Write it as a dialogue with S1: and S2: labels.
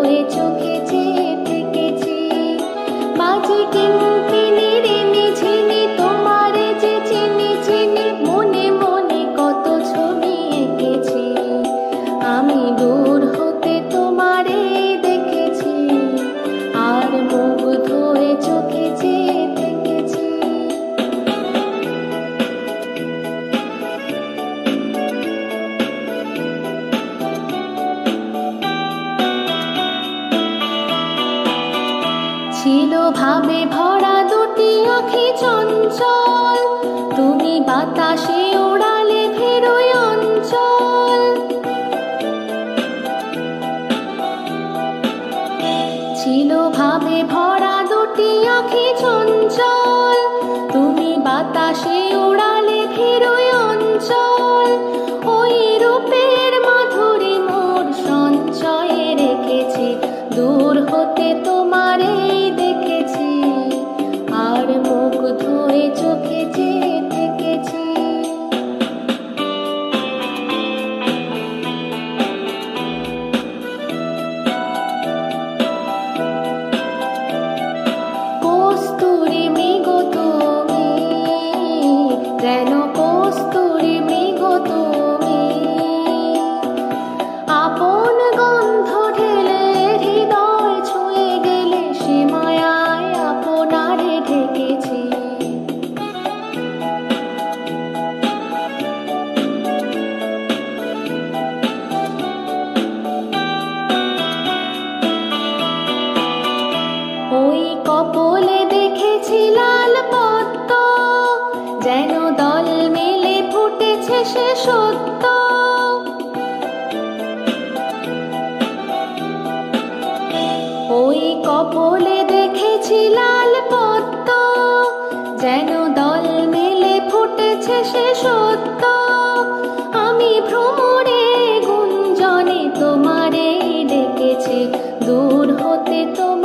S1: হয়ে চোখে চেয়ে থেকেছি। মাঝে কিনকিনি ঋণী ঝিনি তোমারে যে চিনি চিনি, মনে মনে কত ছবি এঁকেছি। আমি দূর হতে তোমারে দেখেছি, আর মুগ্ধ হয়ে চোখে চেয়ে থেকেছি। ছিল ভাবে ভরা দুটি আঁখি চঞ্চল, তুমি বাতাসে ওড়ালে ফেরোয় অঞ্চল। ছিল ভাবে ভরা দুটি আঁখি চঞ্চল, তুমি বাতাসে ওড়ালে ফেরোয় অঞ্চল। ওই রূপের মাধুরী মোর সঞ্চয়ে রেখেছি, দূর হতে তোমারে দেখেছি, আর মুগ্ধ হয়ে চোখে চেয়ে থেকেছি। কস্তুরী মৃগ তুমি, যেন কস্তুরী মৃগ তুমি, আপন গন্ধ ঢেলে হৃদয় ছুঁয়ে গেলে, সে মায়ায় আপনারে ঢেকেছি। ওই কপলে দেখেছি লাল পদ্ম, যেন দল মেলে ফুটেছে সে সত্য। ওই কপলে দেখেছি লাল পদ্ম, যেন দল মেলে ফুটেছে সে সত্য। আমি ভ্রমরে গুঞ্জনে তোমারে ডেকেছি, দূর হতে তোমার